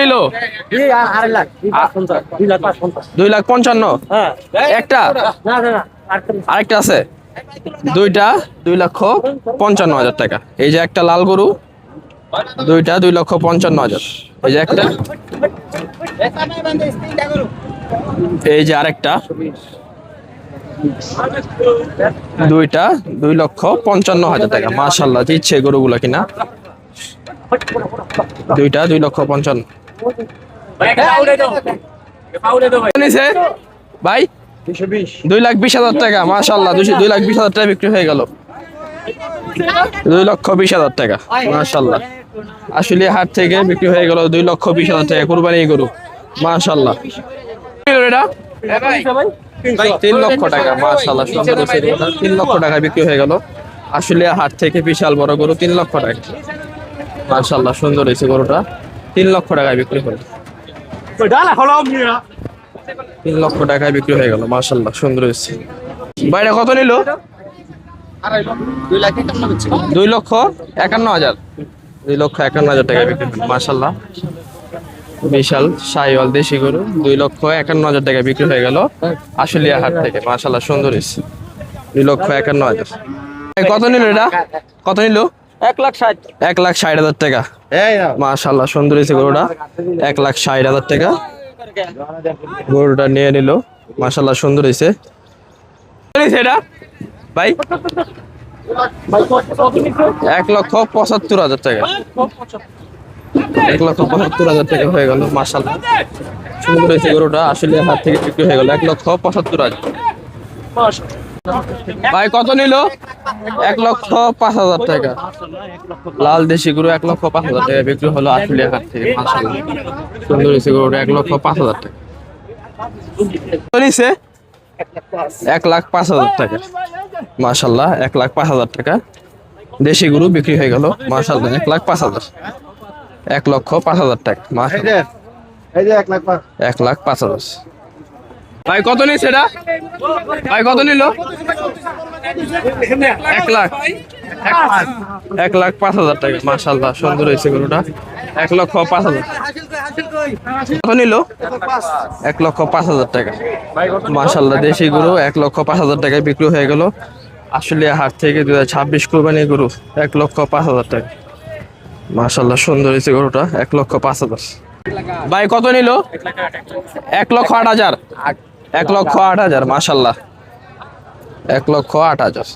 নিল 2,55,000। একটা আরেকটা আছে, দুইটা 2,55,000 টাকা। এই যে একটা লাল গরু, দুইটা 2,55,000। এই যে একটা, এই যে আরেকটা, দুইটা 2,55,000 টাকা। মাশাআল্লাহ দিচ্ছে গরুগুলা কিনা, দুইটা 2,55,000 নিছে ভাই, 2,20,000 টাকা। মাশাআল্লাহ 2,20,000 টাকা বিক্রি হয়ে গেল। 2,20,000 টাকা মাশাআল্লাহ। আসলে হাট থেকে বিক্রি হয়ে গেল 2,20,000 টাকা কুরবানি গরু। মাশাআল্লাহ এটা 3 লক্ষ টাকা। মাশাআল্লাহ সুন্দর হয়েছে, 3 লক্ষ টাকা বিক্রি হয়ে গেল। আসলে হাট থেকে বিশাল বড় গরু, 3 লক্ষ টাকা। মাশাআল্লাহ সুন্দর হয়েছে গরুটা, 3 লক্ষ টাকায় বিক্রি হলো। 3 লক্ষ টাকায় বিক্রি হয়ে গেল। মাশাআল্লাহ সুন্দর হয়েছে। বাইরে কত নিল? 2,51,000। 2,51,000 টাকায় বিক্রি হলো। মাশাআল্লাহ বিশাল শাহিওয়াল দেশি গরু, 2,51,000 টাকায় বিক্রি হয়ে গেল আশুলিয়া হাট থেকে। মাশাআল্লাহ সুন্দর হয়েছে, 2,51,000। কত নিল এটা? কত নিল? 1,60,000 টাকা। মাশাআল্লাহ সুন্দর হয়েছে গরুটা, 1,60,000 টাকা গরুটা নিয়ে নিল। মাশাআল্লাহ সুন্দর হয়েছে এটা ভাই, 1,75,000 টাকা। 1,75,000 টাকা হয়ে গেল। মাশাআল্লাহ সুন্দর হয়েছে গরুটা, আসলে হাত থেকে বিক্রি হয়ে গেল 1,75,000। ভাই কত নিল? 1,05,000 টাকা। লাল দেশি গরু 1,05,000 টাকা বিক্রি হলো আসলে হাট থেকে। মাশাআল্লাহ সুন্দর হয়েছে গরুটা, 1,05,000 টাকা নিছে। 1,05,000 টাকা। মাশাআল্লাহ 1,05,000 টাকা দেশি গরু বিক্রি হয়ে গেল। মাশাআল্লাহ 1,05,000, 1,05,000 টাকা। মাশাআল্লাহ 1,05,000। ভাই কত নিছে এটা? ভাই কত নিল? 1,05,000 টাকা। মাশাআল্লাহ সুন্দর হয়েছে গরুটা, 1,05,000। কত নিল? 1,05,000 টাকা। মাশাআল্লাহ দেশি গরু 1,05,000 টাকায় বিক্রি হয়ে গেল আসলে হাট থেকে। 2026 কুরবানি গরু, 1,05,000 টাকা। মাশাআল্লাহ সুন্দর হয়েছে গরুটা, 1,05,000। ভাই কত নিল? 1,08,000। 1,08,000। মাশাআল্লাহ 1,08,000।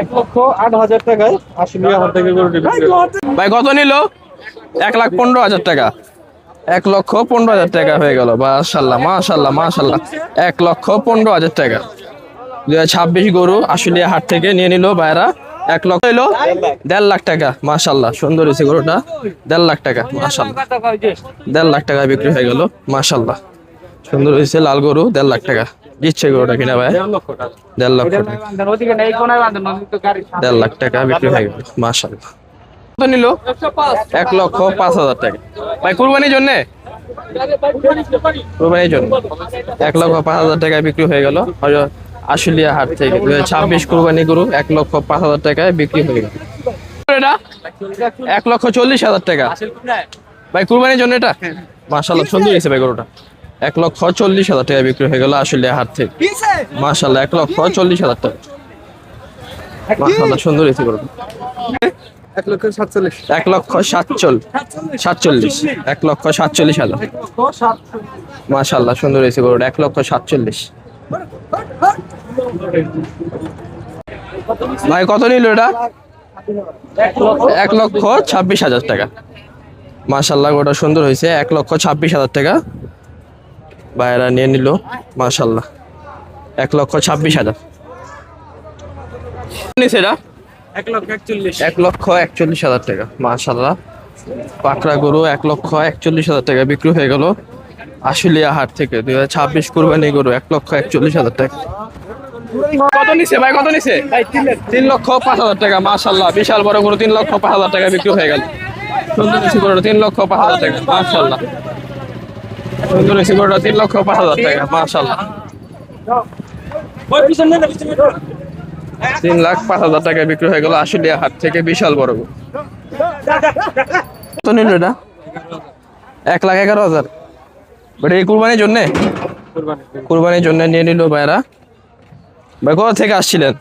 1,08,000 টাকায় আশুলিয়া হাট থেকে গরুটি বিক্রি হলো। ভাই কত নিল? 1,15,000 টাকা। 1,15,000 টাকা হয়ে গেল। মাশাআল্লাহ মাশাআল্লাহ মাশাআল্লাহ 1,15,000 টাকা। 2026 গরু আশুলিয়া হাট থেকে নিয়ে নিল ভাইরা। 1 লক্ষ হইল 1.5 লাখ টাকা। মাশাআল্লাহ সুন্দর হয়েছে গরুটা, 1.5 লাখ টাকা। মাশাআল্লাহ 1.5 লাখ টাকা বিক্রি হয়ে গেল। মাশাআল্লাহ সুন্দর হয়েছে লাল গরু, 1.5 লাখ টাকা দিচ্ছে গরুটা কিনা ভাই। 1.5 লক্ষ টাকা। 1.5 লাখ টাকা বিক্রি হয়ে গেল। মাশাআল্লাহ কত নিল? 1,05,000 টাকা। ভাই কুরবানির জন্য, কুরবানির জন্য 1,05,000 টাকায় বিক্রি হয়ে গেল আশুলিয়া হাট থেকে। 2026 কুরবানি গরু 1,05,000 টাকায় বিক্রি হয়ে গেল। এটা 1,40,000 টাকা। ভাই কুরবানির জন্য এটা। মাশাআল্লাহ সুন্দর হয়েছে ভাই গরুটা, 1,40,000 টাকায় বিক্রি হয়ে গেল আশুলিয়া হাট থেকে। মাশাআল্লাহ 1,40,000 টাকা। মাশাআল্লাহ সুন্দর হয়েছে গরুটা। 1,47,000। 1,47,000। 1,47,000। মাশাআল্লাহ সুন্দর হয়েছে গরুটা, 1,47,000। ভাই কত নিল এটা? 1,26,000 টাকা। মাশাআল্লাহ গরুটা সুন্দর হয়েছে, 1,26,000 টাকা ভাইরা নিয়ে নিল। মাশাআল্লাহ 1,26,000 নিছে এটা। 1,41,000 টাকা। মাশাআল্লাহ পাকড়া গরু 1,41,000 টাকা বিক্রি হয়ে গেল আশুলিয়া হাট থেকে। 2026 কুরবানি গরু 1,41,000 টাকা। কত নিছে ভাই? কত নিছে? 3,05,000 টাকা। মাশাআল্লাহ বিশাল বড় গরু, 3,05,000 টাকা বিক্রি হয়ে গেল। সুন্দর হয়েছে গরুটা, 3,05,000 টাকা। মাশাআল্লাহ সুন্দর হয়েছে গরুটা, 3,05,000 টাকা। মাশাআল্লাহ 3,05,000 টাকায় বিক্রি হয়ে গেল আশুলিয়া হাট থেকে বিশাল বড় গরু। কত নিল এটা? 1,11,000। এটা এই কুরবানির জন্য? কুরবানির জন্য নিয়ে নিল ভাইরা। ভাই কোথা থেকে আসছিলেন?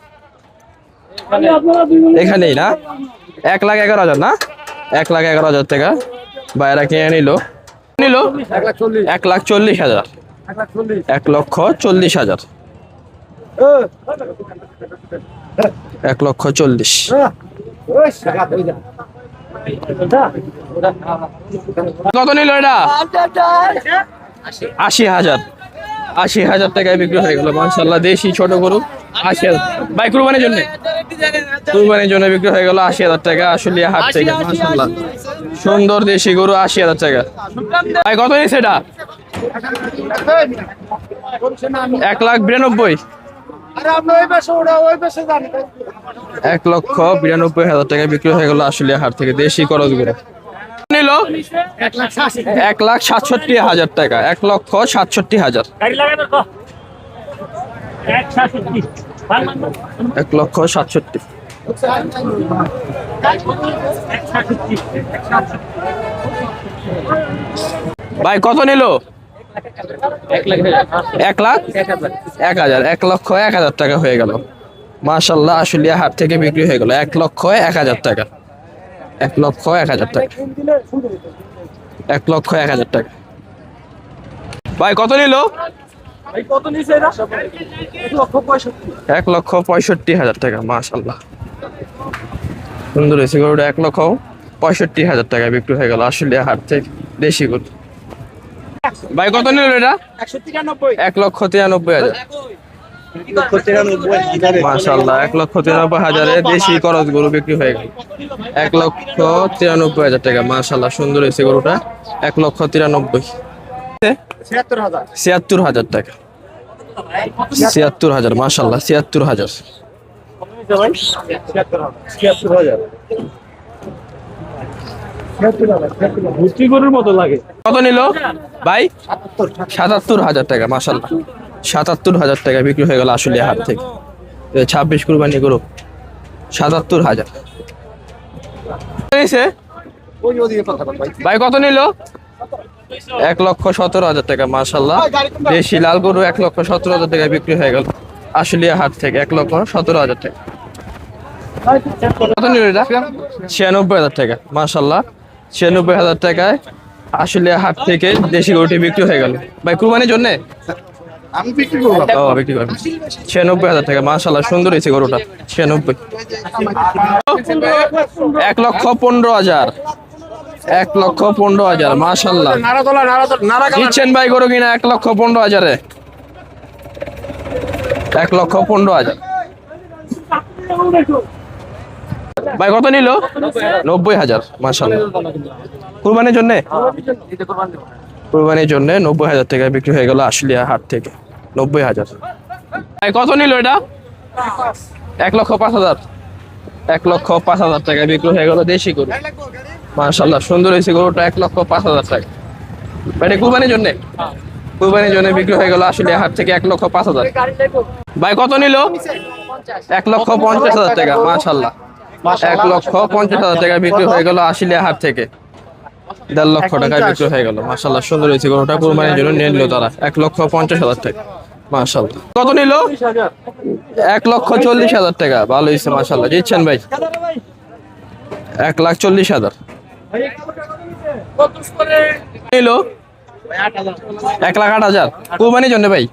এখানেই না? 1,11,000 না? 1,11,000 টাকা ভাইরা কিনে নিল। 1,40,000। 1,40,000। 1,40,000। কত নিল এটা? 80,000। 80,000 টাকায় বিক্রি হয়ে গেল মাশাআল্লাহ। দেশি ছোট গরু 80,000। ভাই কুরবানির জন্য? কুরবানির জন্য বিক্রি হয়ে গেল 80,000 টাকা আশুলিয়া হাট থেকে মাশাআল্লাহ। সুন্দর দেশি গরু 80,000 টাকা। ভাই কত নিছে এটা? 1,92,000। 1,92,000 টাকায় বিক্রি হয়ে গেল আশুলিয়া হাট থেকে দেশি করজ গরু। নিল 1,67,000 টাকা। 1,67,000। 1,67,000। ভাই কত নিল? 1,01,000। 1,01,000 টাকা হয়ে গেল মাশাআল্লাহ। আশুলিয়া হাট থেকে বিক্রি হয়ে গেল 1,01,000 টাকা। 1,01,000 টাকা। 1,01,000 টাকা। ভাই কত নিল? 1,65,000 টাকা মাশাআল্লাহ। সুন্দর হয়েছে গরুটা। 1,65,000 টাকা বিক্রি হয়ে গেল আশুলিয়া হাট থেকে দেশি গরু। ভাই কত নিল এটা? 1,93,000। মাশাআল্লাহ 1,93,000 দেশি করজ গরু বিক্রি হয়ে গেল 1,93,000 টাকা মাশাআল্লাহ। সুন্দর হয়েছে গরুটা। 1,93,000। 76,000 টাকা। 76,000 মাশাআল্লাহ। 76,000। গরুর মতো লাগে। কত নিল ভাই? 77,000 টাকা মাশাআল্লাহ। 77,000 টাকা বিক্রি হয়ে গেল আশুলিয়া হাট থেকে 26 কুরবানি গরু। 77,000। ভাই কত নিল? 1,17,000 টাকা মাশাআল্লাহ। দেশি লাল গরু 1,17,000 টাকা বিক্রি হয়ে গেল আশুলিয়া হাট থেকে 1,17,000 টাকা। কত নিল এটা? 96,000 টাকা মাশাআল্লাহ। 96,000 টাকায় আশুলিয়া হাট থেকে দেশি গরুটি বিক্রি হয়ে গেল। ভাই কুরবানির জন্য? আমি বিক্রি করলাম। ও বিক্রি করবেন। 96,000 টাকা মাশাআল্লাহ। সুন্দর হয়েছে গরুটা। 96। 1,15,000। 1,15,000 মাশাআল্লাহ। দিচ্ছেন ভাই গরু কিনা 1,15,000-এ? 1,15,000। ভাই কত নিল? 90,000 মাশাআল্লাহ। কুরবানির জন্য? কুরবানির জন্য 90,000 টাকায় বিক্রি হয়ে গেল আশুলিয়া হাট থেকে 90,000। ভাই কত নিল এটা? 1,05,000। 1,05,000 টাকায় বিক্রি হয়ে গেল দেশি গরু মাশাআল্লাহ। সুন্দর হয়েছে গরুটা। 1,05,000 টাকা। ভাই কুরবানির জন্য? কুরবানির জন্য বিক্রি হয়ে গেল আশুলিয়া হাট থেকে 1,05,000। ভাই কত নিল? 1,50,000 টাকা মাশাআল্লাহ। 1,50,000 টাকা বিক্রি হয়ে গেল আশুলিয়া হাট থেকে 1.5 লক্ষ টাকায় বিক্রি হয়ে গেল মাশাআল্লাহ। সুন্দর হয়েছে গরুটা। কুরবানির জন্য নিয়ে নিল তারা 1,50,000 টাকা মাশাআল্লাহ। কত নিল? 1,40,000 টাকা। ভালো হয়েছে মাশাআল্লাহ। দিচ্ছেন ভাই? 1,40,000। নিল 1,08,000। কুরবানির জন্য ভাই?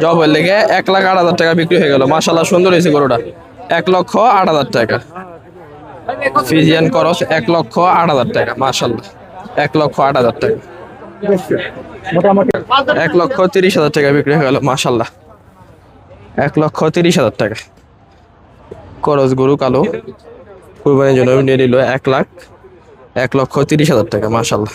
জবের লেগে 1,08,000 টাকা বিক্রি হয়ে গেল মাশাআল্লাহ। সুন্দর হয়েছে গরুটা। 1,08,000 টাকা। ফিজিয়ান করস 1,08,000 টাকা মাশাআল্লাহ। 1,08,000 টাকা। 1,30,000 টাকা বিক্রি হয়ে গেল মাশাআল্লাহ। 1,30,000 টাকা। করস গরু কালো কুরবানির জন্য নিয়ে নিল 1,30,000 টাকা মাশাআল্লাহ।